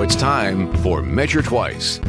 it's time for Measure Twice.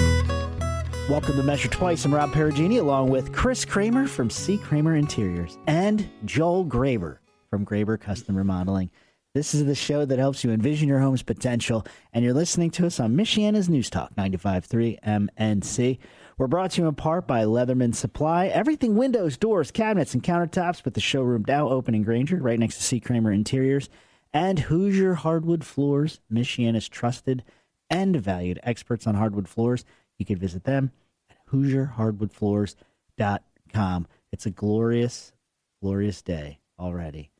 Welcome to Measure Twice. I'm Rob Perugini, along with Chris Kramer from C. Kramer Interiors and Joel Graber from Graber Custom Remodeling. This is the show that helps you envision your home's potential, and you're listening to us on Michiana's News Talk 95.3 MNC. We're brought to you in part by Leatherman Supply. Everything windows, doors, cabinets, and countertops with the showroom now open in Granger, right next to C. Kramer Interiors. And Hoosier Hardwood Floors, Michiana's trusted and valued experts on hardwood floors. You can visit them at HoosierHardwoodFloors.com. It's a glorious, glorious day already.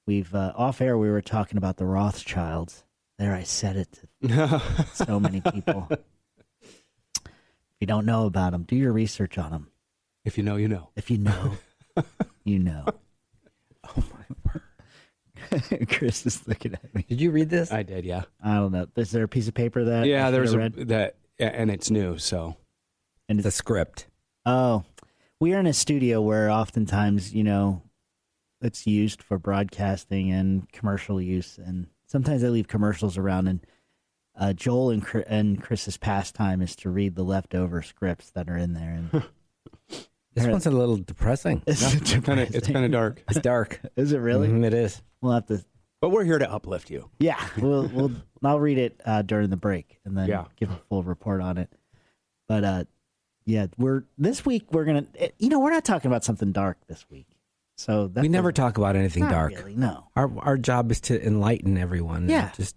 We've, off air, we were talking about the Rothschilds. There, I said it to so many people. If you don't know about them, do your research on them. If you know, you know. If you know, you know. Oh, my word. Chris is looking at me. Did you read this? I did, yeah. I don't know. Is there a piece of paper that Yeah, there's read? and it's new, so. And It's a script. Oh, we are in a studio where oftentimes, you know, it's used for broadcasting and commercial use, and sometimes they leave commercials around. And Joel and Chris's pastime is to read the leftover scripts that are in there. And This one's a little depressing. It's kind of dark. It's dark. Is it really? It is. We'll have to. But we're here to uplift you. Yeah, I'll read it during the break and then Yeah. give a full report on it. But yeah, this week we're gonna. We're not talking about something dark this week. So that We never talk about anything not dark. Really, no. Our job is to enlighten everyone. Yeah. And just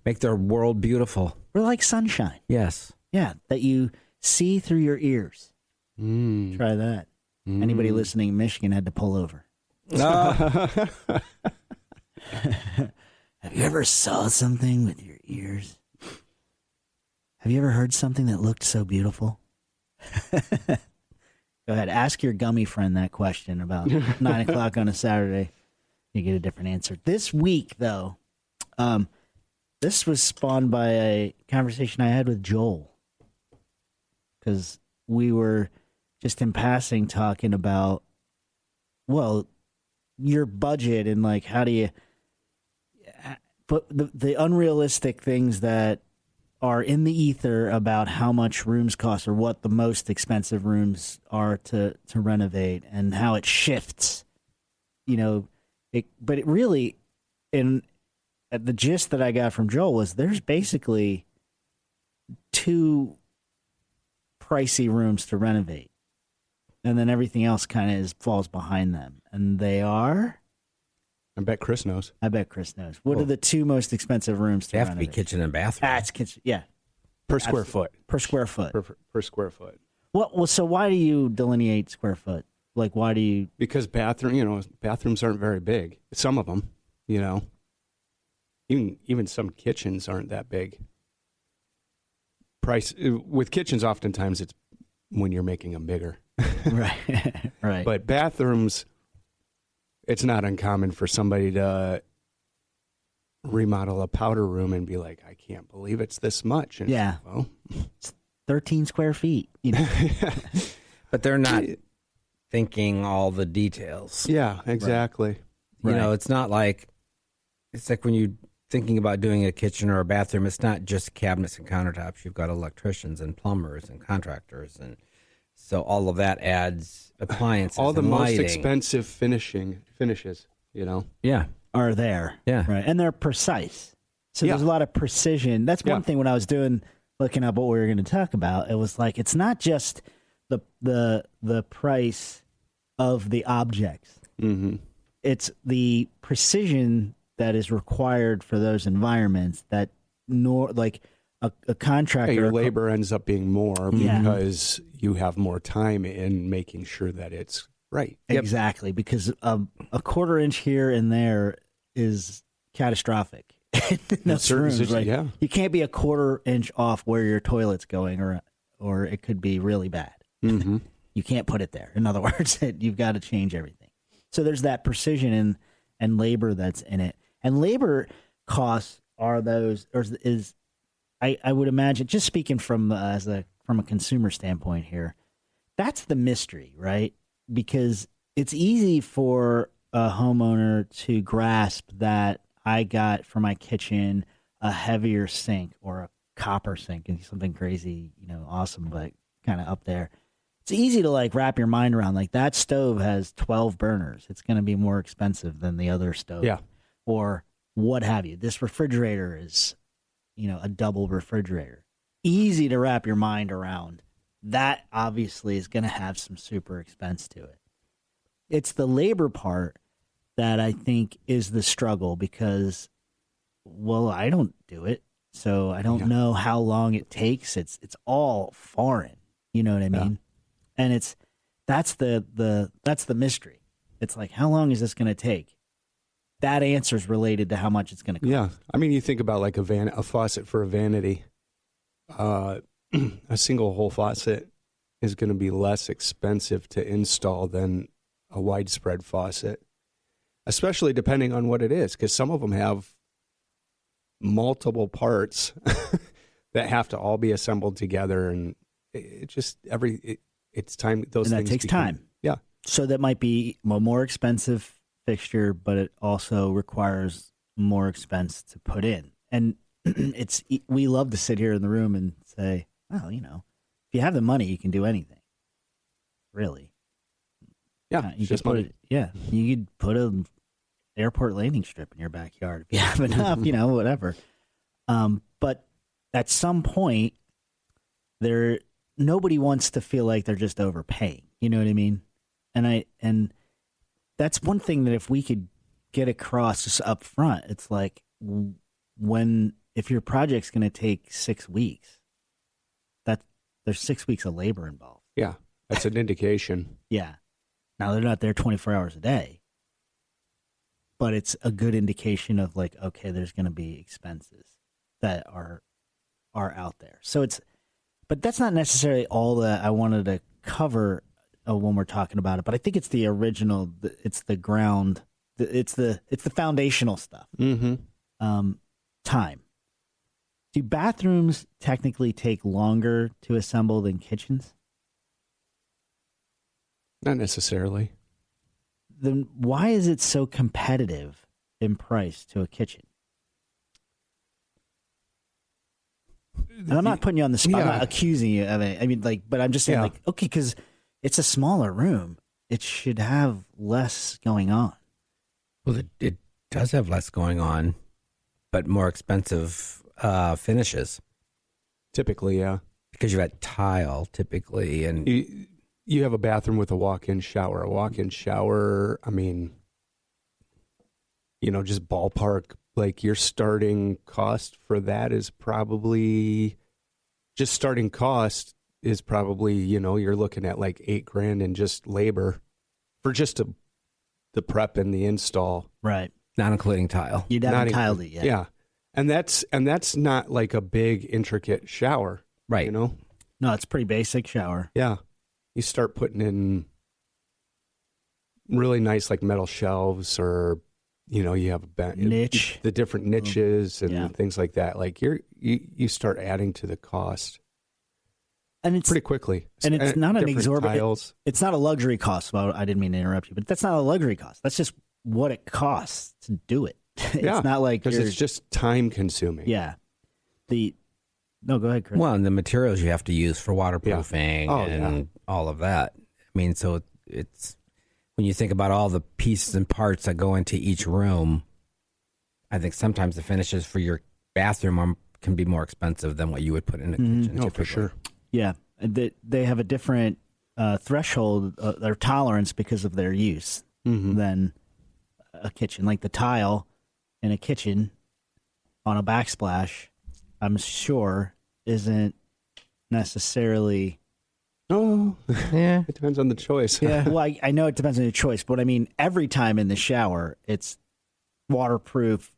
make their world beautiful. We're like sunshine. Yes. Yeah, that you see through your ears. Mm. Try that. Anybody listening in Michigan had to pull over. Have you ever saw something with your ears? Have you ever heard something that looked so beautiful? Go ahead. Ask your gummy friend that question about 9 o'clock on a Saturday. You get a different answer. This week, though, this was spawned by a conversation I had with Joel. Because we were just in passing talking about, well, your budget and like how do you put the unrealistic things that are in the ether about how much rooms cost or what the most expensive rooms are to renovate and how it shifts, but it really, the gist that I got from Joel was there's basically two pricey rooms to renovate. And then everything else kind of falls behind them. And they are? I bet Chris knows. I bet Chris knows. What are the two most expensive rooms to They have renovate? to be kitchen and bathroom. It's kitchen, yeah. Per square foot. Per square foot. Per square foot. Well, so why do you delineate square foot? Like, why do you? Because bathrooms aren't very big. Some of them, even some kitchens aren't that big. With kitchens, oftentimes it's when you're making them bigger. Right, right. But bathrooms, it's not uncommon for somebody to remodel a powder room and be like, I can't believe it's this much. And yeah. Well, it's 13 square feet. But they're not thinking all the details. Yeah, exactly. You know, it's not like, it's like when you're thinking about doing a kitchen or a bathroom, it's not just cabinets and countertops. You've got electricians and plumbers and contractors. And so all of that adds appliances All the and most lighting. expensive finishes, Yeah. Are there. Yeah. Right. And they're precise. So Yeah. there's a lot of precision. That's one Yeah. thing when I was looking up what we were going to talk about. It was like, it's not just the price of the objects. Mm-hmm. It's the precision that is required for those environments that a contractor. Your labor ends up being more Yeah. because you have more time in making sure that it's right. Exactly, because a quarter inch here and there is catastrophic. In those certain rooms, situ- right? yeah. You can't be a quarter inch off where your toilet's going, or it could be really bad. Mm-hmm. You can't put it there. In other words, you've got to change everything. So there's that precision and labor that's in it. And labor costs are those, or is I would imagine, just speaking from a consumer standpoint here, that's the mystery, right? Because it's easy for a homeowner to grasp that I got for my kitchen a heavier sink or copper sink and something crazy, awesome, but kind of up there. It's easy to like wrap your mind around. Like that stove has 12 burners. It's going to be more expensive than the other stove. Yeah. Or what have you. This refrigerator is, a double refrigerator. Easy to wrap your mind around. That obviously is going to have some super expense to it. It's the labor part that I think is the struggle because, well, I don't do it. So I don't know how long it takes. It's all foreign. You know what I mean? And that's the mystery. It's like, how long is this going to take? That answer is related to how much it's going to cost. Yeah. I mean, you think about like a faucet for a vanity. A single hole faucet is going to be less expensive to install than a widespread faucet, especially depending on what it is, because some of them have multiple parts that have to all be assembled together, and it's time. Those and that things takes time. Yeah. So that might be a more expensive fixture, but it also requires more expense to put in. And we love to sit here in the room and say, well, if you have the money, you can do anything. Really. Yeah. You just could put money. it, yeah. You could put an airport landing strip in your backyard if you have enough, whatever. But at some point, nobody wants to feel like they're just overpaying. You know what I mean? And that's one thing that if we could get across just up front, it's like if your project's going to take 6 weeks, there's 6 weeks of labor involved. Yeah. That's an indication. Yeah. Now they're not there 24 hours a day, but it's a good indication of like, okay, there's going to be expenses that are out there. So but that's not necessarily all that I wanted to cover when we're talking about it. But I think it's the original. It's the ground. It's the foundational stuff. Mm-hmm. Time. Do bathrooms technically take longer to assemble than kitchens? Not necessarily. Then why is it so competitive in price to a kitchen? And I'm not putting you on the spot. I'm not accusing you of it. I mean, but I'm just saying, okay, because it's a smaller room, it should have less going on. Well, it does have less going on, but more expensive finishes. Typically, yeah. Because you've got tile, typically, and you have a bathroom with a walk-in shower. A walk-in shower, I mean, just ballpark, like your starting cost for that is probably, just starting cost is probably, you're looking at like $8,000 in just labor for just the prep and the install. Right. not including tile. You haven't tiled it yet. Yeah. And that's not like a big intricate shower. Right. No, it's a pretty basic shower. Yeah. You start putting in really nice like metal shelves, or you have a niche, the different niches and things like that. Like you start adding to the cost, and it's pretty quickly. And it's not an exorbitant. Tiles. It's not a luxury cost. Well, I didn't mean to interrupt you, but that's not a luxury cost. That's just what it costs to do it. It's not like because it's just time consuming. Yeah. No, go ahead, Chris. Well, and the materials you have to use for waterproofing and all of that. I mean, so it's when you think about all the pieces and parts that go into each room, I think sometimes the finishes for your bathroom can be more expensive than what you would put in a kitchen. Oh, for sure. Yeah. They have a different threshold, their tolerance because of their use than a kitchen. Like the tile in a kitchen on a backsplash, I'm sure isn't necessarily. Oh, Yeah. it depends on the choice. Yeah. Well, I know it depends on your choice, but I mean, every time in the shower, it's waterproof.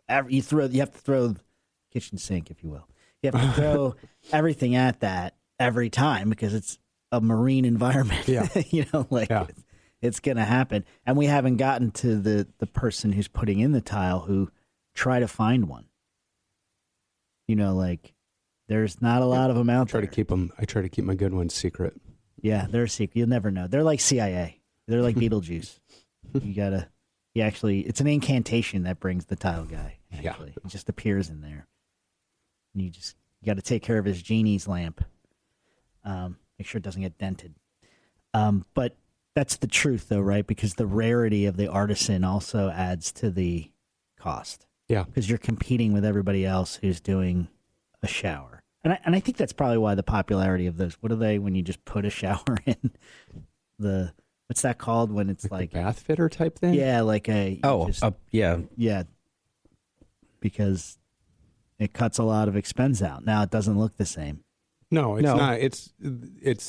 You have to throw the kitchen sink, if you will. You have to throw everything at that every time because it's a marine environment. Yeah. It's going to happen. And we haven't gotten to the person who's putting in the tile who try to find one. There's not a lot of them out there. I try to keep my good ones secret. Yeah, they're a secret. You'll never know. They're like CIA. They're like Beetlejuice. It's an incantation that brings the tile guy. Actually, it just appears in there. And you just You got to take care of his genie's lamp. Make sure it doesn't get dented. But that's the truth, though, right? Because the rarity of the artisan also adds to the cost. Yeah. Because you're competing with everybody else who's doing a shower. And I think that's probably why the popularity of those. What are they when you just put a shower in? What's that called when it's like bath fitter type thing? yeah, like Yeah. yeah, because it cuts a lot of expense out. Now it doesn't look the same. No, it's No. not. It's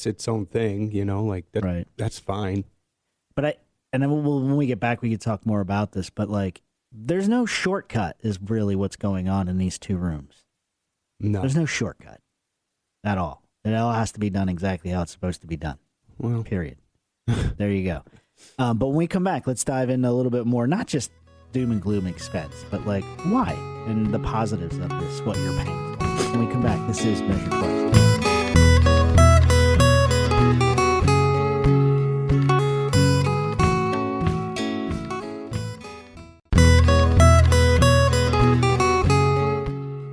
its own thing, like that. Right. That's fine. But when we get back, we could talk more about this. But like, there's no shortcut. Is really what's going on in these two rooms. No. There's no shortcut at all. It all has to be done exactly how it's supposed to be done. Well, Period. There you go. But when we come back, let's dive into a little bit more, not just doom and gloom expense, but like why and the positives of this, what you're paying for. When we come back, this is Measured Twice.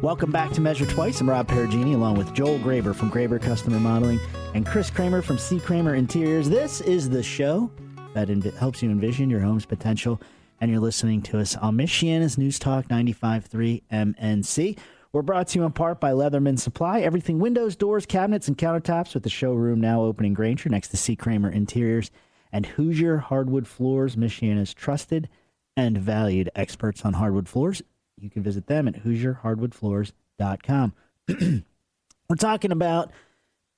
Welcome back to Measure Twice. I'm Rob Perugini, along with Joel Graber from Graber Custom Remodeling and Chris Kramer from C. Kramer Interiors. This is the show that helps you envision your home's potential, and you're listening to us on Michiana's News Talk 95.3 MNC. We're brought to you in part by Leatherman Supply. Everything windows, doors, cabinets, and countertops, with the showroom now open in Granger next to C. Kramer Interiors and Hoosier Hardwood Floors, Michiana's trusted and valued experts on hardwood floors. You can visit them at HoosierHardwoodFloors.com. We're talking about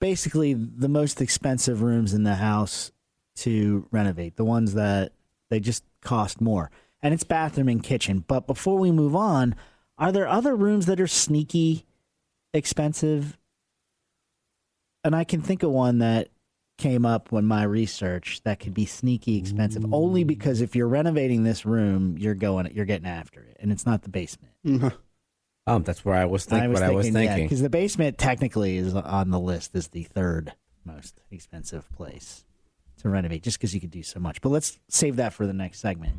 basically the most expensive rooms in the house to renovate, the ones that they just cost more. And it's bathroom and kitchen. But before we move on, are there other rooms that are sneaky expensive? And I can think of one that came up when my research that could be sneaky expensive, only because if you're renovating this room, you're getting after it, and it's not the basement. That's where I was thinking. Yeah, because the basement technically is on the list as the third most expensive place to renovate, just because you could do so much. But let's save that for the next segment.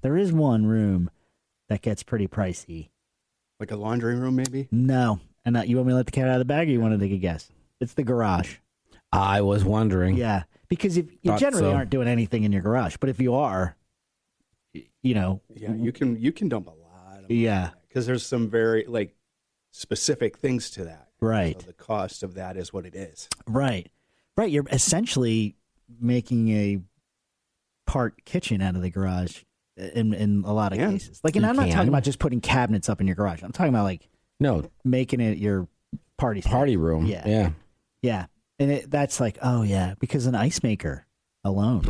There is one room that gets pretty pricey. like a laundry room, maybe. No, and you want me to let the cat out of the bag, or you want to take a guess? It's the garage. I was wondering. Yeah, because if you Thought generally so. aren't doing anything in your garage, but if you are, Yeah, you can dump a lot. Yeah. Because there's some very specific things to that. Right. So the cost of that is what it is. Right. You're essentially making a part kitchen out of the garage in a lot of Yeah. cases. And You I'm not can. talking about just putting cabinets up in your garage. I'm talking about No, making it your party space. party room. Yeah. Yeah. Yeah. And that's because an ice maker alone,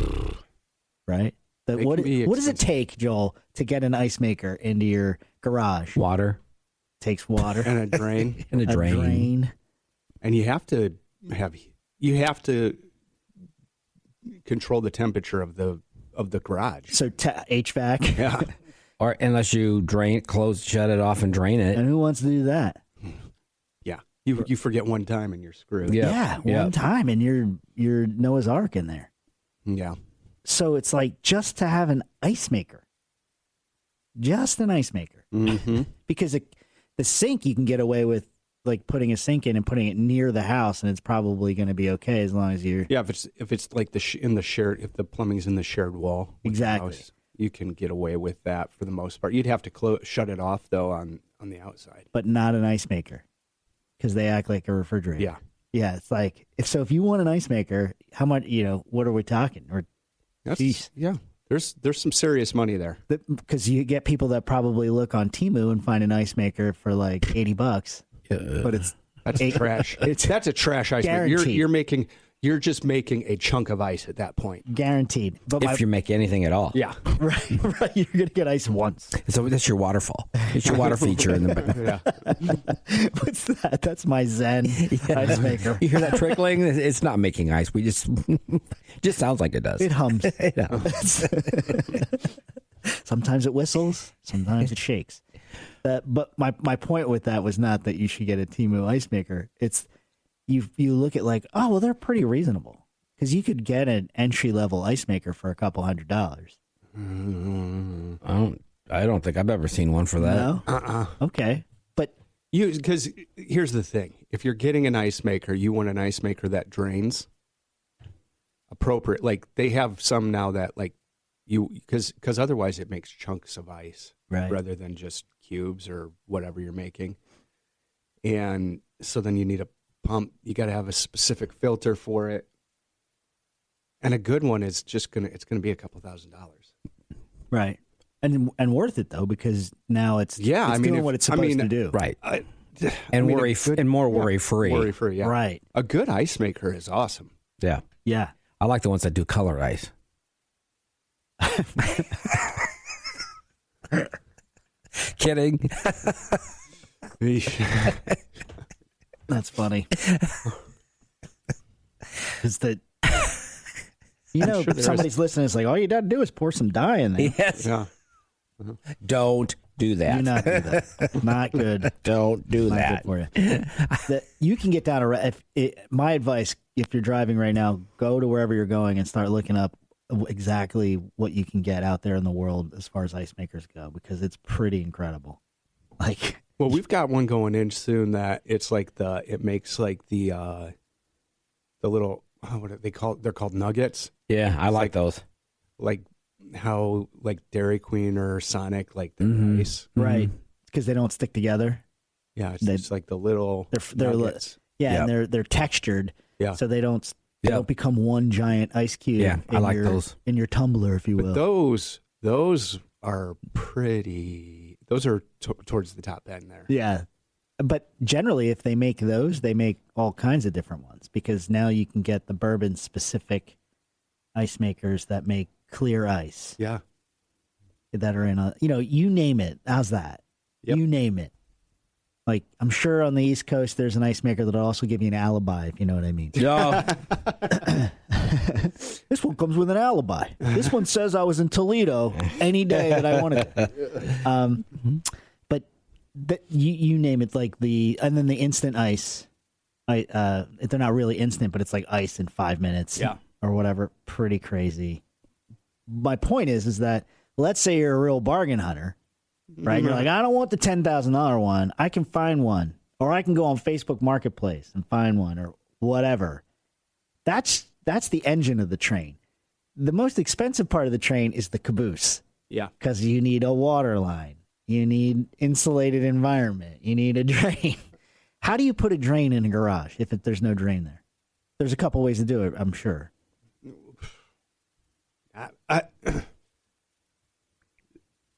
right? It What can be does it expensive. take, Joel, to get an ice maker into your garage? Water Takes water. And a drain. and a drain. And you have to control the temperature of the garage. So HVAC. Yeah. Or unless you shut it off and drain it. And who wants to do that? Yeah. You forget one time and you're screwed. Yeah. One time and you're Noah's Ark in there. Yeah. So it's just to have an ice maker. Just an ice maker. Mm-hmm. Because the sink you can get away with putting a sink in and putting it near the house, and it's probably going to be okay as long as you're Yeah, if it's like in the shared, if the plumbing's in the shared wall, with the Exactly. house, you can get away with that for the most part. You'd have to shut it off though on the outside. but not an ice maker because they act like a refrigerator. Yeah, Yeah, it's if you want an ice maker, how much, what are we talking? Or Jeez. yeah. There's some serious money there. because you get people that probably look on Temu and find an ice maker for $80, but it's That's trash. That's a trash ice maker. Guaranteed. You're just making a chunk of ice at that point. guaranteed. But If you make anything at all. Yeah. right, you're gonna get ice once. So that's your waterfall. It's your water feature in the back. What's that? That's my Zen ice maker. You hear that trickling? It's not making ice. We just sounds like it does. It hums. Yeah. Sometimes it whistles. Sometimes it shakes. But my point with that was not that you should get a Temu ice maker. It's you look at they're pretty reasonable because you could get an entry level ice maker for $200. I don't think I've ever seen one for that. No. Okay. But Because here's the thing: if you're getting an ice maker, you want an ice maker that drains appropriate. Like they have some now that like because otherwise it makes chunks of ice Right. rather than just cubes or whatever you're making. And so then you need a pump. You got to have a specific filter for it. And a good one is it's gonna be a couple $1,000s. Right. And worth it though, because now it's doing what it's supposed to do. Right. I And mean, worry free. Worry free, yeah. Right. A good ice maker is awesome. Yeah. Yeah. I like the ones that do color ice. Kidding. That's funny. Is that somebody's listening? It's like all you got to do is pour some dye in there. Yes. Yeah. Don't do that. Do not do that. Not good. Don't do Not that. good for you. You can get down my advice, if you're driving right now, go to wherever you're going and start looking up exactly what you can get out there in the world as far as ice makers go, because it's pretty incredible. Like, Well, we've got one going in soon that it's like it makes like the little what are they called? They're called nuggets. Yeah, I like those. Like how like Dairy Queen or Sonic like the ice. right, because they don't stick together. Yeah, it's just like the little They're nuggets. Yeah, Yep. and they're textured, Yeah. so they don't become one giant ice cube. Yeah, I like your, those. in your tumbler, if you will. But those are pretty. Those are towards the top end there. Yeah. But generally, if they make those, they make all kinds of different ones, because now you can get the bourbon specific ice makers that make clear ice Yeah. that are in you name it. How's that? Yep. You name it. Like, I'm sure on the East Coast, there's an ice maker that'll also give you an alibi, if you know what I mean. No. This one comes with an alibi. This one says I was in Toledo any day that I wanted to. But you name it, like and then the instant ice. They're not really instant, but it's like ice in 5 minutes, Yeah. or whatever. Pretty crazy. My point is that let's say you're a real bargain hunter, right? You're like, I don't want the $10,000 one. I can find one, or I can go on Facebook Marketplace and find one, or whatever. That's the engine of the train. The most expensive part of the train is the caboose, Yeah. because you need a water line, you need insulated environment, you need a drain. How do you put a drain in a garage if there's no drain there? There's a couple ways to do it, I'm sure.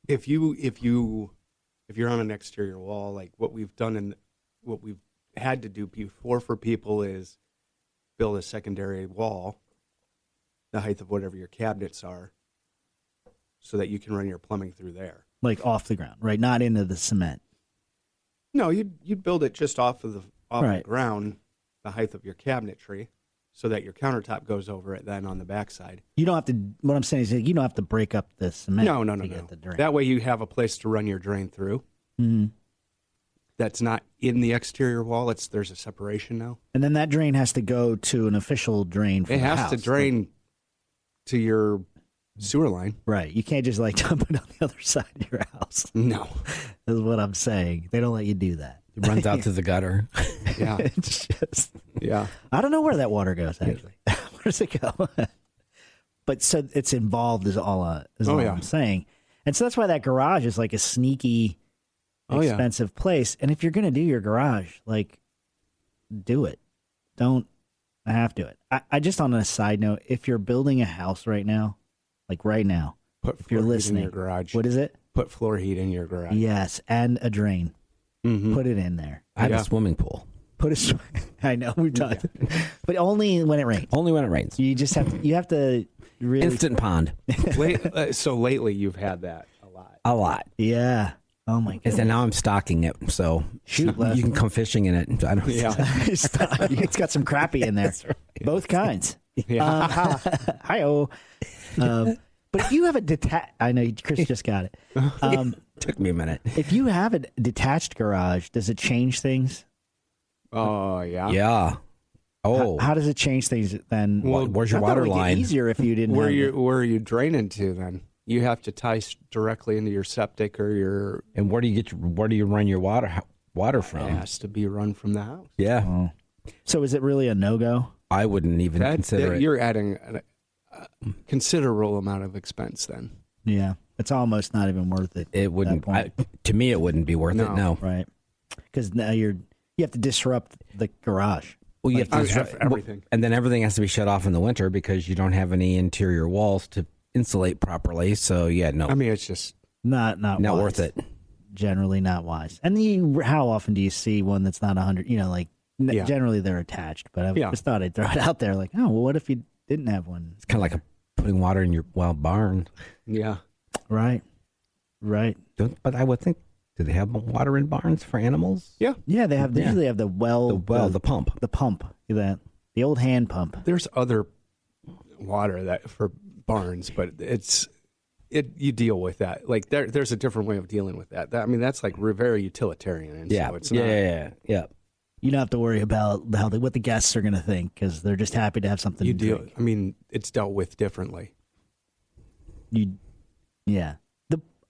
If you're on an exterior wall, like what we've done and what we've had to do before for people is build a secondary wall, the height of whatever your cabinets are, so that you can run your plumbing through there. Like off the ground, right? Not into the cement. No, you'd build it just off the Right. ground, the height of your cabinetry, so that your countertop goes over it then on the backside. You don't have to. What I'm saying is, you don't have to break up the cement. No. to get the drain. That way you have a place to run your drain through. Mhm. That's not in the exterior wall. There's a separation now. And then that drain has to go to an official drain. For It the has to house. drain to your sewer line. Right. You can't just like dump it on the other side of your house. No. Is what I'm saying. They don't let you do that. It runs out to the gutter. Yeah. It's just. Yeah. I don't know where that water goes, actually. Where does it go? But so it's involved is all yeah. I'm saying. And so that's why that garage is like a sneaky, Oh, yeah. expensive place. And if you're going to do your garage, like, do it. Don't have to it. I just, on a side note, if you're building a house right now, like right now, Put if you're floor heat listening, in your garage. what is it? Put floor heat in your garage. Yes, and a drain. Mhm. Put it in there. I have Yeah. a swimming pool. Put a. I know we've talked, but only when it rains. Only when it rains. You just have to. You have to really. Instant pond. So lately you've had that a lot. A lot. Yeah. Oh my god. And now I'm stocking it, so Shoot, Les. you can come fishing in it. I don't. Yeah. It's got some crappie in there. Both kinds. Yeah. Hi-oh. But if you have a detached, I know Chris just got it. Took me a minute. If you have a detached garage, does it change things? Oh, yeah. Yeah. Oh, How does it change things then? Well, where's your I thought it water would get line? easier if you didn't. Where have where are you draining to then? You have to tie directly into your septic or your. And where do you run your water? water It from. has to be run from the house. Yeah, Oh. So is it really a no-go? I wouldn't even consider it. You're adding a considerable amount of expense then. Yeah. It's almost not even worth it. It wouldn't. To me, it wouldn't be worth it. No. No. Right. Because now you have to disrupt the garage. Well, you Like, have to everything. and then everything has to be shut off in the winter because you don't have any interior walls to insulate properly. So yeah, no, I mean, it's just Not not wise. worth it. Generally not wise. And how often do you see one that's not 100? Like Yeah. generally they're attached. But I Yeah. just thought I'd throw it out there. Like, oh, well, what if you didn't have one? It's kind of like putting water in your barn. yeah. Right. Right. But I would think, do they have water in barns for animals? Yeah. Yeah, they have. They Yeah. usually have the The pump. the pump, the old hand pump. There's other water that for barns, but you deal with that. Like there's a different way of dealing with that. I mean, that's like very utilitarian. And Yeah. So it's yeah. You don't have to worry about what the guests are going to think because they're just happy to have something You to deal. drink. I mean, it's dealt with differently. Yeah.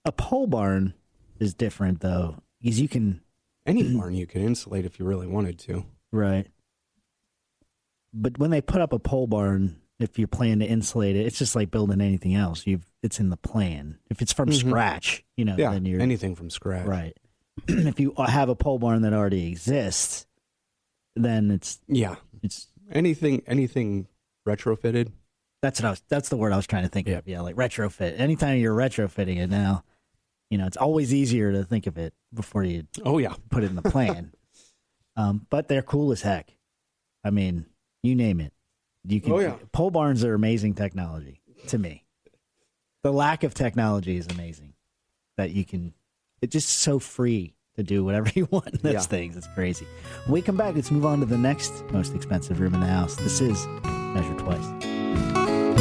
A pole barn is different though, because you can Any barn you can insulate if you really wanted to. right. But when they put up a pole barn, if you plan to insulate it, it's just like building anything else. It's in the plan. If it's from scratch, Yeah. then you're Anything from scratch. right. If you have a pole barn that already exists, then it's Yeah. Anything retrofitted. that's the word I was trying to think of. Yeah, like retrofit. Anytime you're retrofitting it now, it's always easier to think of it before you Oh yeah. put it in the plan. But they're cool as heck. I mean, you name it. You can. Oh, yeah. Pole barns are amazing technology to me. The lack of technology is amazing. That you can. It's just so free to do whatever you want in those Yeah. things. It's crazy. When we come back, let's move on to the next most expensive room in the house. This is Measure Twice.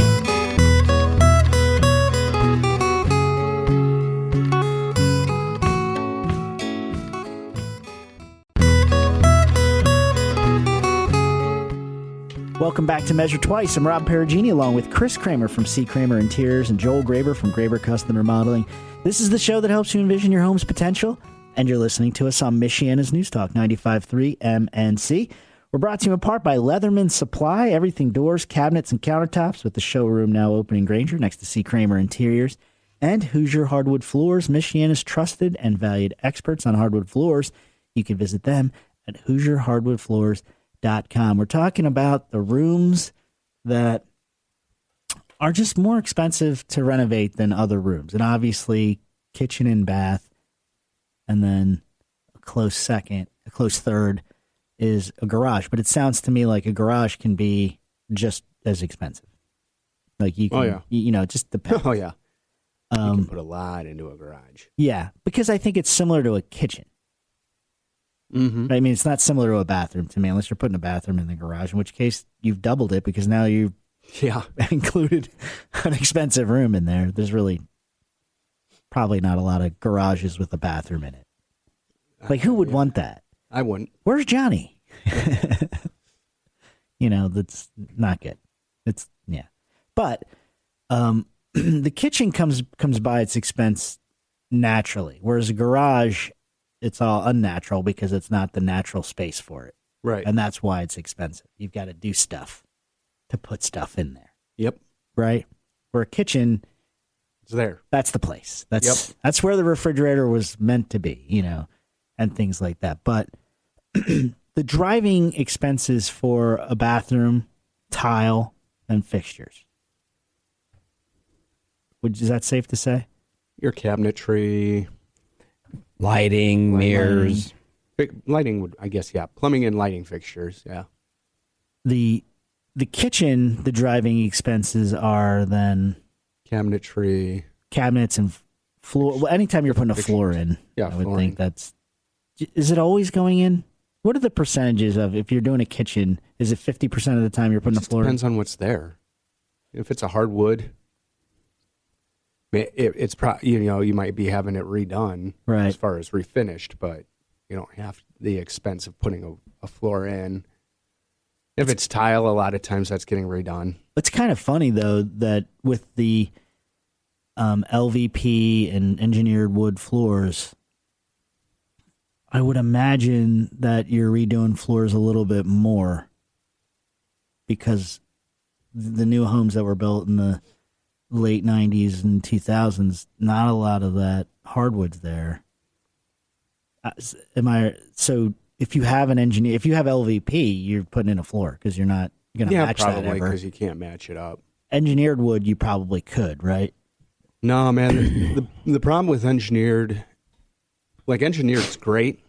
Welcome back to Measure Twice. I'm Rob Perugini along with Chris Kramer from C. Kramer Interiors and Joel Graber from Graber Custom Remodeling. This is the show that helps you envision your home's potential, and you're listening to us on Michiana's News Talk 95.3 MNC. We're brought to you in part by Leatherman Supply, everything doors, cabinets, and countertops, with the showroom now open in Granger next to C. Kramer Interiors, and Hoosier Hardwood Floors, Michiana's trusted and valued experts on hardwood floors. You can visit them at HoosierHardwoodFloors.com. We're talking about the rooms that are just more expensive to renovate than other rooms. And obviously, kitchen and bath, and then a close third is a garage. But it sounds to me like a garage can be just as expensive. Like you can, Oh, yeah. it just depends. Oh yeah. You can put a lot into a garage. Yeah, because I think it's similar to a kitchen. Mm-hmm. I mean, it's not similar to a bathroom to me, unless you're putting a bathroom in the garage, in which case you've doubled it because now you've Yeah. included an expensive room in there. There's really probably not a lot of garages with a bathroom in it. Like, who would want that? I wouldn't. Where's Johnny? That's not good. It's, yeah. But the kitchen comes by its expense naturally, whereas a garage, it's all unnatural because it's not the natural space for it. Right. And that's why it's expensive. You've got to do stuff to put stuff in there, Yep. right? Where a kitchen, It's there. that's the place. That's where the refrigerator was meant to be, and things like that. But the driving expenses for a bathroom, tile, and fixtures. Is that safe to say? Your cabinetry, Lighting, mirrors. lighting would, I guess, yeah. Plumbing and lighting fixtures, yeah. The kitchen, the driving expenses are then Cabinetry. cabinets and floor. Well, anytime you're putting a floor in, Yeah, I would flooring. think that's. Is it always going in? What are the percentages of if you're doing a kitchen? Is it 50% of the time you're putting a It floor in? depends on what's there. If it's a hardwood, it's probably, you might be having it redone Right. as far as refinished, but you don't have the expense of putting a floor in. If it's tile, a lot of times that's getting redone. It's kind of funny though that with the LVP and engineered wood floors, I would imagine that you're redoing floors a little bit more because the new homes that were built in the late 90s and 2000s, not a lot of that hardwood's there. So if you have an engineer, if you have LVP, you're putting in a floor because you're not going to match that probably ever. because you can't match it up. Engineered wood, you probably could, right? No, man. The problem with engineered, engineered's great.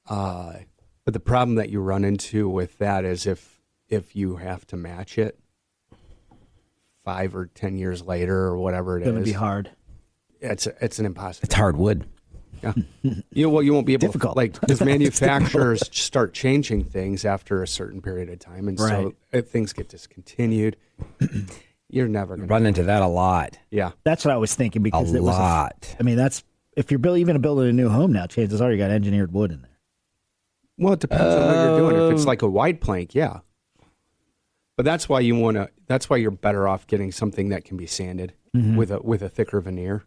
But the problem that you run into with that is if you have to match it 5 or 10 years later or whatever it It's going to is, be hard. it's an impossible. It's hardwood. Yeah. You won't be able Difficult. to, because manufacturers start changing things after a certain period of time. And so if things get discontinued, you're never going to Run into that a lot. Yeah. That's what I was thinking because A it was lot. that's if you're even building a new home now, chances are you got engineered wood in there. Well, it depends on what you're doing. If it's like a wide plank, yeah. But that's why you're better off getting something that can be sanded with a thicker veneer.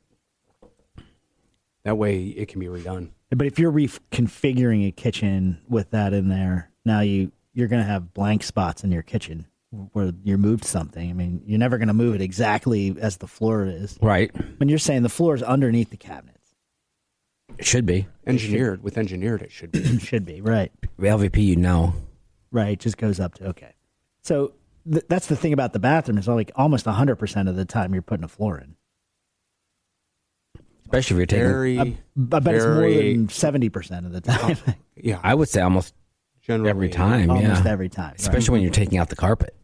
That way it can be redone. But if you're reconfiguring a kitchen with that in there, now you're going to have blank spots in your kitchen where you moved something. I mean, you're never going to move it exactly as the floor is. Right. When you're saying the floor is underneath the cabinets. It should be. With engineered, it should be. Should be, right. LVP, you know. Right, it just goes up to, okay. So that's the thing about the bathroom is almost 100% of the time you're putting a floor in. Especially if you're taking, Very, I bet it's more very, than 70% of the time. yeah. I would say almost Generally, every time. Almost yeah. every time. Right? Especially when you're taking out the carpet.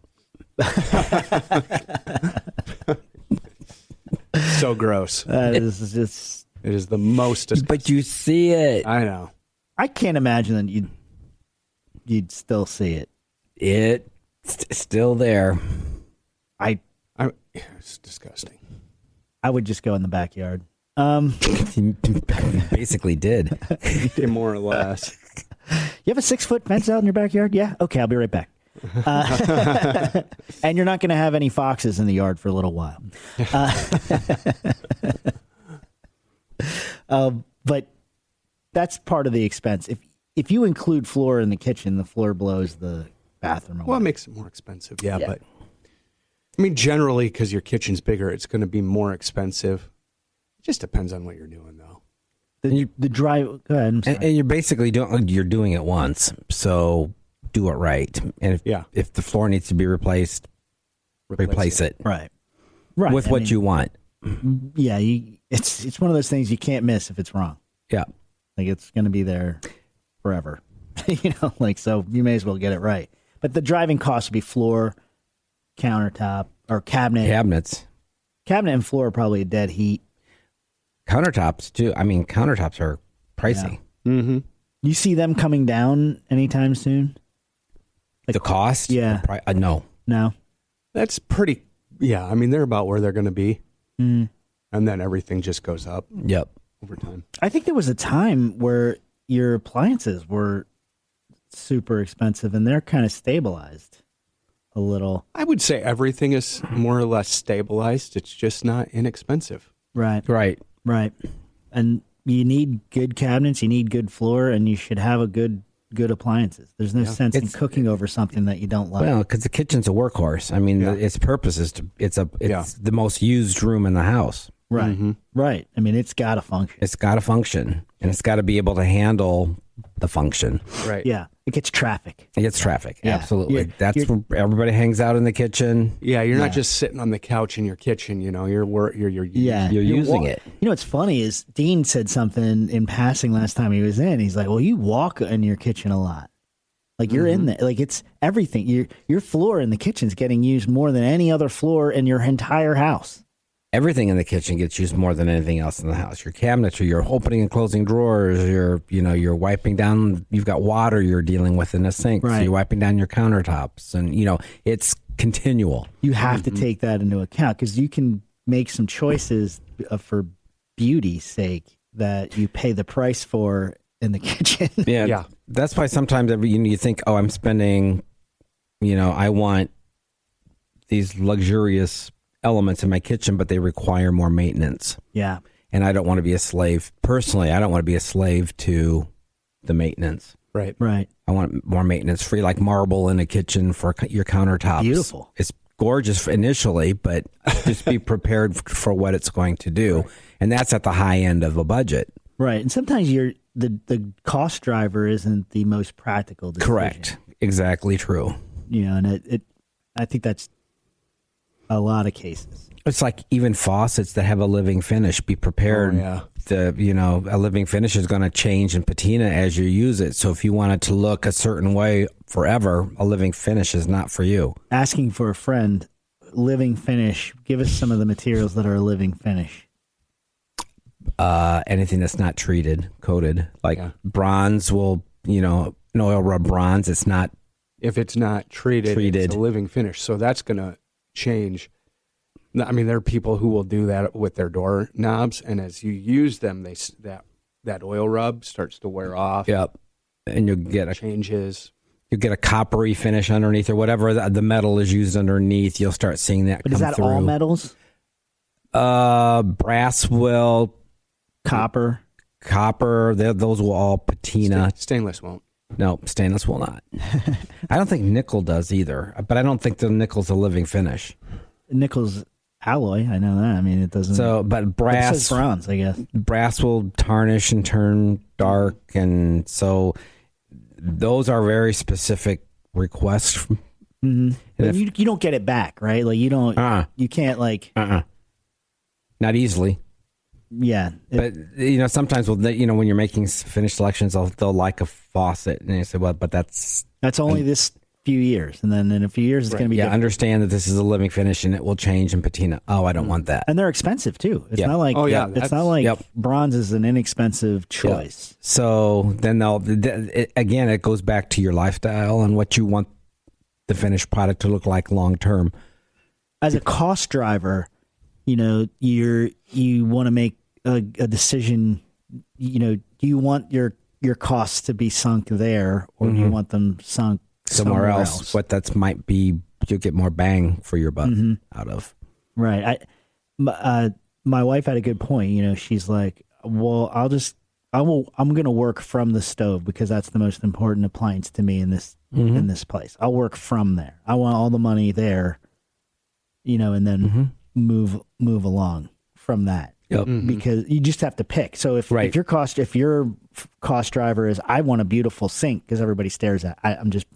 So gross. This is just, It is the most disgusting. But you see it. I know. I can't imagine that you'd still see it. It's still there. It's disgusting. I would just go in the backyard. You basically did. More or less. You have a 6-foot fence out in your backyard? Yeah? Okay, I'll be right back. And you're not going to have any foxes in the yard for a little while. But that's part of the expense. If you include floor in the kitchen, the floor blows the bathroom away. Well, it makes it more expensive. Yeah. Yeah. But I mean, generally, because your kitchen's bigger, it's going to be more expensive. It just depends on what you're doing, though. The dry. Go ahead. I'm sorry. And you're basically doing it once, so do it right. And if the floor needs to be replaced, replace it right. with I what mean, you want. Yeah, it's one of those things you can't miss if it's wrong. Yeah. Like it's going to be there forever. So you may as well get it right. But the driving cost would be floor, countertop, or cabinet. Cabinets. Cabinet and floor are probably a dead heat. Countertops, too. I mean, countertops are pricey. Yeah. Mm-hmm. You see them coming down anytime soon? The cost? Yeah. No. No? That's pretty. Yeah. I mean, they're about where they're going to be. Mm. And then everything just goes up Yep. over time. I think there was a time where your appliances were super expensive and they're kind of stabilized a little. I would say everything is more or less stabilized. It's just not inexpensive. Right. Right. Right. And you need good cabinets, you need good floor, and you should have a good appliances. There's no sense in cooking over something that you don't like. Well, because the kitchen's a workhorse. I mean, its purpose is it's the most used room in the house. Right. Mm-hmm. Right. I mean, it's got to function. It's got to function, and it's got to be able to handle the function. Right. Yeah. It gets traffic. It gets traffic. Yeah. Absolutely. That's where everybody hangs out in the kitchen. Yeah. You're not just sitting on the couch in your kitchen. You're Yeah. You're using it. You know what's funny is Dean said something in passing last time he was in. He's like, well, you walk in your kitchen a lot. Like you're in there. Like it's everything. Your floor in the kitchen's getting used more than any other floor in your entire house. Everything in the kitchen gets used more than anything else in the house. Your cabinets, or you're opening and closing drawers, you're wiping down, you've got water you're dealing with in the sink. Right. So you're wiping down your countertops, and it's continual. You have to take that into account because you can make some choices for beauty's sake that you pay the price for in the kitchen. Yeah. That's why sometimes you think, oh, I'm spending, I want these luxurious elements in my kitchen, but they require more maintenance. Yeah. And I don't want to be a slave. Personally, I don't want to be a slave to the maintenance. Right. Right. I want more maintenance free, like marble in a kitchen for your countertops. Beautiful. It's gorgeous initially, but just be prepared for what it's going to do. And that's at the high end of a budget. Right. And sometimes the cost driver isn't the most practical decision. Correct. Exactly true. You know, and I think that's a lot of cases. It's like even faucets that have a living finish. Be prepared. Oh, yeah. A living finish is going to change in patina as you use it. So if you want it to look a certain way forever, a living finish is not for you. Asking for a friend, living finish, give us some of the materials that are a living finish. Anything that's not coated, like bronze will, an oil rub bronze. It's not. If it's not treated, it's a living finish. So that's going to change. I mean, there are people who will do that with their door knobs, and as you use them, that oil rub starts to wear off. Yep, and you'll get changes. You get a coppery finish underneath, or whatever the metal is used underneath. You'll start seeing that. But come is that through. all metals? Brass will, copper. Those will all patina. Stainless won't. No, stainless will not. I don't think nickel does either, but I don't think the nickel's a living finish. Nickel's alloy, I know that. I mean, it doesn't. So, but brass, it says bronze, I guess. Brass will tarnish and turn dark, and so those are very specific requests. Mm-hmm. And you don't get it back, right? Like you don't, you can't like, not easily. Yeah, but sometimes when you're making finish selections, they'll like a faucet, and they say, "Well, but that's only this few years, and then in a few years it's going to be different. Understand that this is a living finish, and it will change in patina. Oh, I don't want that, and they're expensive too. It's not like it's not like bronze is an inexpensive choice. So then it goes back to your lifestyle and what you want the finished product to look like long term. As a cost driver, you want to make a decision. Do you want your costs to be sunk there, or do you want them sunk somewhere else? What that might be, you'll get more bang for your buck out of. Right. My wife had a good point. She's like, well, I'm going to work from the stove because that's the most important appliance to me in this place. I'll work from there. I want all the money there, and then move along from that. Yep. Because you just have to pick. So if your cost driver is, I want a beautiful sink because everybody stares at, I'm just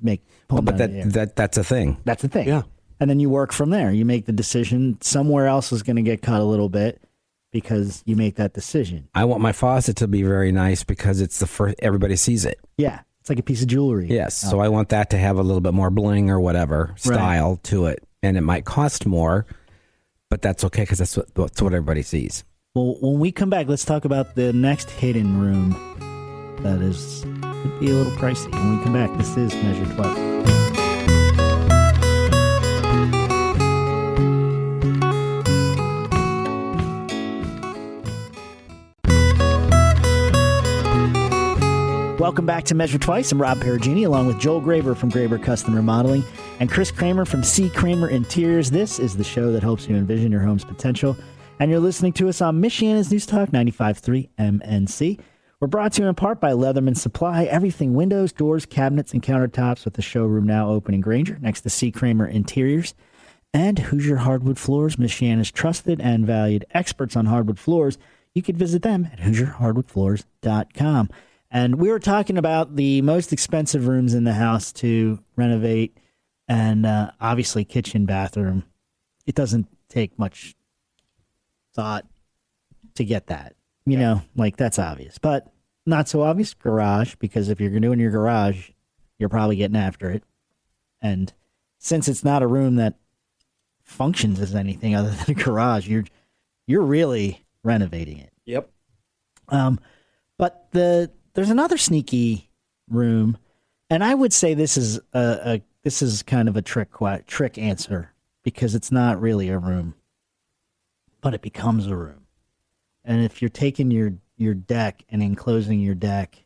but that's a thing. That's the thing. Yeah. And then you work from there. You make the decision. Somewhere else is going to get cut a little bit because you make that decision. I want my faucet to be very nice because it's the first, everybody sees it. Yeah. It's like a piece of jewelry. Yes. So I want that to have a little bit more bling or whatever style to it. And it might cost more, but that's okay because that's what everybody sees. Well, when we come back, let's talk about the next hidden room that could be a little pricey. When we come back, this is Measure Twice. Welcome back to Measure Twice. I'm Rob Perugini, along with Joel Graber from Graber Custom Remodeling and Chris Kramer from C. Kramer Interiors. This is the show that helps you envision your home's potential. And you're listening to us on Michiana's News Talk 95.3 MNC. We're brought to you in part by Leatherman Supply. Everything windows, doors, cabinets, and countertops, with the showroom now open in Granger next to C. Kramer Interiors. And Hoosier Hardwood Floors, Michiana's trusted and valued experts on hardwood floors. You can visit them at HoosierHardwoodFloors.com. And we were talking about the most expensive rooms in the house to renovate, and obviously kitchen, bathroom. It doesn't take much thought to get that. That's obvious. But not so obvious, garage, because if you're doing your garage, you're probably getting after it. And since it's not a room that functions as anything other than a garage, you're really renovating it. Yep. But there's another sneaky room, and I would say this is kind of a trick answer, because it's not really a room, but it becomes a room. And if you're taking your deck and enclosing your deck,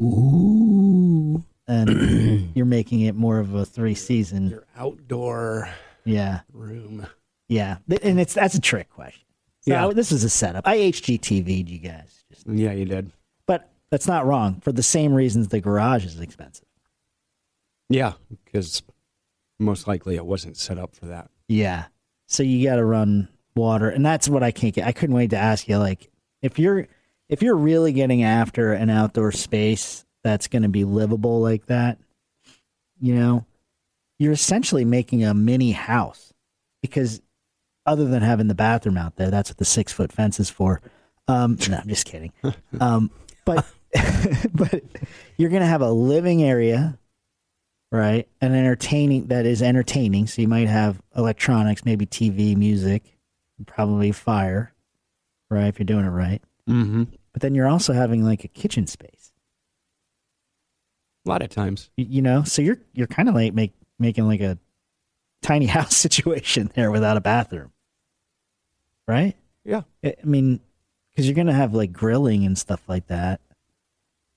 ooh, and you're making it more of a 3-season, Your outdoor room. Yeah, and that's a trick question. So Yeah. this is a setup. I HGTV'd you guys. Yeah, you did. But that's not wrong for the same reasons the garage is expensive. Yeah, because most likely it wasn't set up for that. Yeah. So you got to run water, and that's what I can't get. I couldn't wait to ask you, like, if you're really getting after an outdoor space that's going to be livable like that, you know, you're essentially making a mini house, because other than having the bathroom out there, that's what the 6-foot fence is for. No, I'm just kidding. But but you're going to have a living area, right? An entertaining that is entertaining. So you might have electronics, maybe TV, music, probably fire, right? If you're doing it right. Mm-hmm. But then you're also having like a kitchen space, A lot of times. you know. So you're kind of like making like a tiny house situation there without a bathroom, right? Yeah. I mean, because you're gonna have like grilling and stuff like that.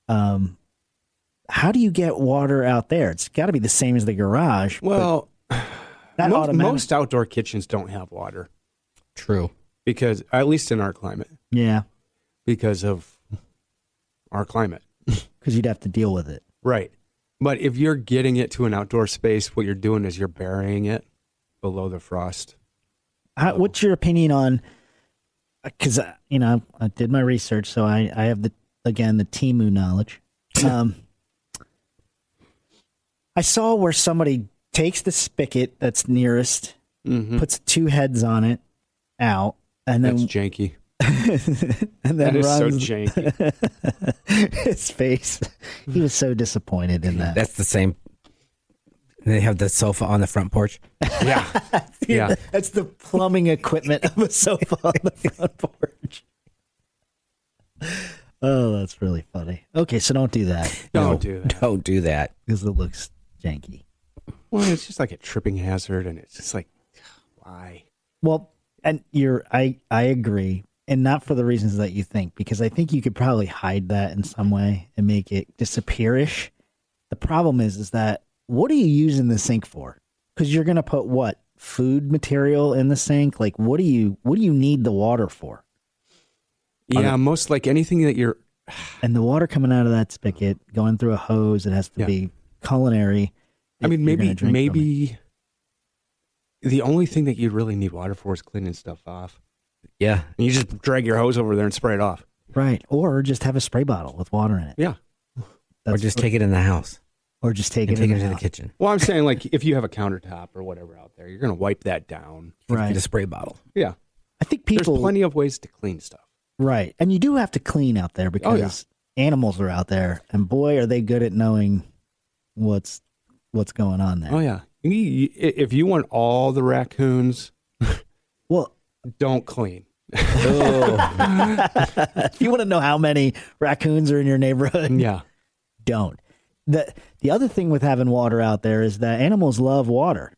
How do you get water out there? It's got to be the same as the garage. but Well, that most outdoor kitchens don't have water True. because, at least in our climate, yeah, because of our climate. because you'd have to deal with it. Right. But if you're getting it to an outdoor space, what you're doing is you're burying it below the frost. What's your opinion on? Because you know, I did my research, so I have the Temu knowledge. I saw where somebody takes the spigot that's nearest, Mm-hmm. puts 2 heads on it, out, and That's then janky. and then That is so runs janky. his face. He was so disappointed in that. That's the same. They have the sofa on the front porch. Yeah. Yeah. That's the plumbing equipment of a sofa on the front porch. Oh, that's really funny. Okay, so don't do that Don't do that. Don't do that. because it looks janky. Well, it's just like a tripping hazard, and it's just like, why? Well, and I agree, and not for the reasons that you think, because I think you could probably hide that in some way and make it disappear-ish. The problem is that what are you using the sink for? Because you're gonna put what, food material in the sink? Like, what do you need the water for? Yeah, most like anything that you're. And the water coming out of that spigot, going through a hose, it has to Yeah. be culinary. I mean, if you're gonna drink from it. maybe the only thing that you really need water for is cleaning stuff off. Yeah. And you just drag your hose over there and spray it off. Right, or just have a spray bottle with water in it. Yeah. Or That's just what- take it in the house or just take and it take in it to the house. kitchen. Well, I'm saying like if you have a countertop or whatever out there, you're going to wipe that down. Right. Get a spray bottle. Yeah. I think people There's plenty of ways to clean stuff. right, and you do have to clean out there because animals are out there, and boy, are they good at knowing what's going on there. Oh, yeah. If you want all the raccoons, Well, don't clean. if you want to know how many raccoons are in your neighborhood, Yeah. don't. The other thing with having water out there is that animals love water,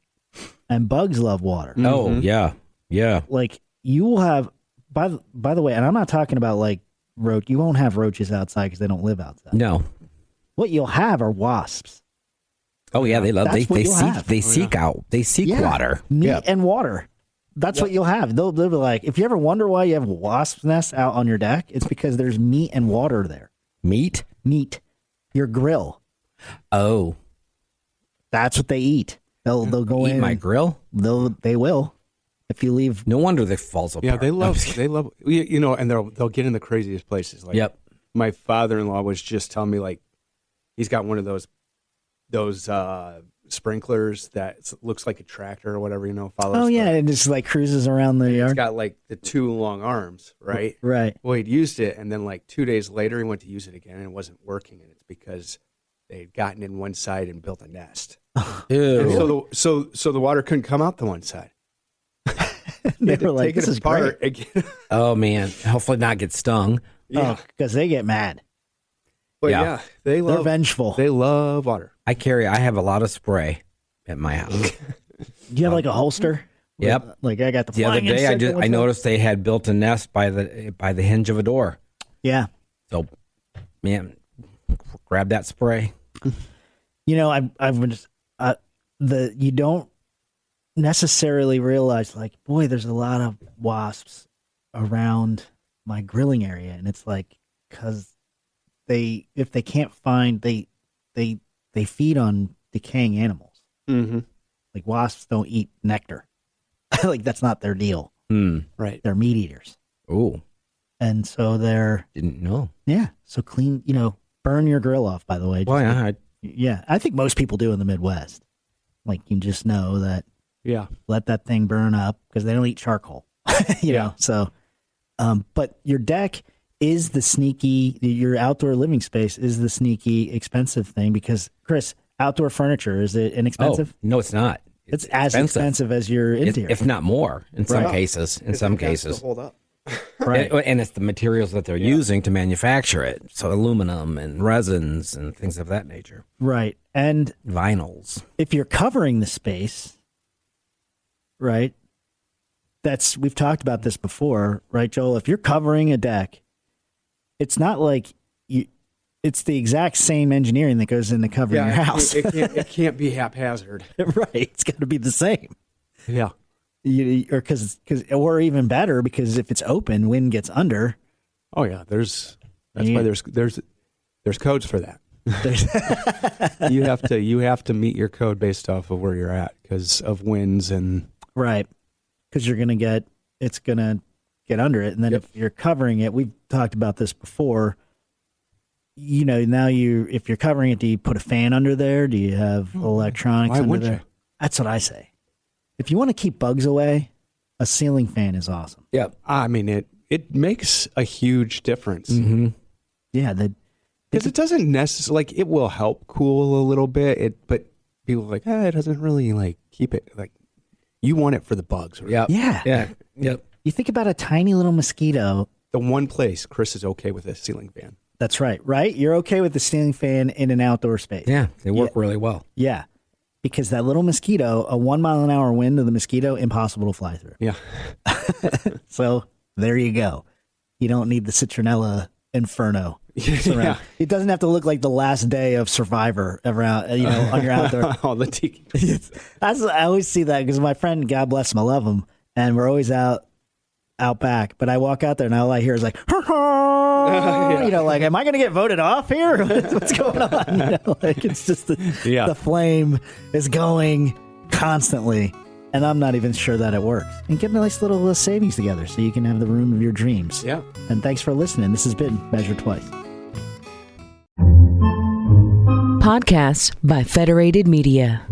and bugs love water. Oh, Mhm. yeah. Yeah. Like you will have, by the way, and I'm not talking about like roach. You won't have roaches outside because they don't live outside. No. What you'll have are wasps. Oh, yeah. They love, That's what they you'll seek, have. they seek out, they seek Yeah. water. Meat Yeah. and water. That's what you'll have. They'll be like, if you ever wonder why you have wasp nests out on your deck, it's because there's meat and water there. Meat? Meat, your grill. Oh. That's what they eat. They'll go Eat in. my grill? They will. If you leave, No wonder they falls apart. Yeah, they love, you know, and they'll get in the craziest places. Like, Yep. my father-in-law was just telling me, like, he's got one of those sprinklers that looks like a tractor or whatever, you know, follows. oh yeah, the- it just like cruises around the It's yard. got like the 2 long arms, right? Right. Well, he'd used it, and then like 2 days later, he went to use it again, and it wasn't working, and it's because they had gotten in one side and built a nest. Ew. And so the water couldn't come out the one side. They had to were like, take "This it is great." apart again. Oh, man. Hopefully not get stung. Yeah, because they get mad. but Yeah. yeah, they They're love vengeful. they love water. I have a lot of spray at my house. Do you have like a holster? Yep. Like I got the The other flying day, insect I noticed they had built a nest by the hinge of a door. Yeah. So, man, grab that spray. You know, I've been just, you don't necessarily realize like, boy, there's a lot of wasps around my grilling area, and it's like because if they can't find they feed on decaying animals. Mm-hmm. Like wasps don't eat nectar. Like that's not their deal. Right. They're meat eaters. Oh, And so they're didn't know. so clean, burn your grill off, by the way. Well, Just yeah, yeah, I think most people do in the Midwest. Like you just know that Yeah. let that thing burn up because they don't eat charcoal. you know. So but your deck is your outdoor living space is the sneaky expensive thing because Chris, outdoor furniture, is it inexpensive? Oh, no, it's not. It's as expensive as your interior. if not more, in some cases. In some cases, hold up. Right. and it's the materials that they're using to manufacture it. So aluminum and resins and things of that nature. Right. And Vinyls. if you're covering the space, right? We've talked about this before, right, Joel? If you're covering a deck, it's not like it's the exact same engineering that goes into covering your house. It can't be haphazard. Right. It's got to be the same. Yeah. Or even better, because if it's open, wind gets under. Oh yeah. That's why there's codes for that. you have to meet your code based off of where you're at because of winds and Right. Because it's going to get under it. And then if you're covering it, we've talked about this before. If you're covering it, do you put a fan under there? Do you have electronics Why under wouldn't there? you? That's what I say. If you want to keep bugs away, a ceiling fan is awesome. Yep. I mean it makes a huge difference. Mm-hmm. Yeah, Because it doesn't necessarily it will help cool a little bit. But people are like, it doesn't really keep it you want it for the bugs. Right? Yep. Yeah. Yeah. Yep. You think about a tiny little mosquito. The one place Chris is okay with a ceiling fan. That's right. Right? You're okay with the ceiling fan in an outdoor space. Yeah. They work really well. Yeah. Because that little mosquito, a 1 mile an hour wind of the mosquito, impossible to fly through. Yeah. So there you go. You don't need the citronella inferno. Yeah. It doesn't have to look like the last day of Survivor around, on your outdoor. All the tiki. I always see that because my friend, God bless him, I love him, and we're always out back. But I walk out there and all I hear is am I going to get voted off here? What's going on? It's just the flame is going constantly, and I'm not even sure that it works. And get a nice little savings together so you can have the room of your dreams. Yeah. And thanks for listening. This has been Measure Twice. Podcasts by Federated Media.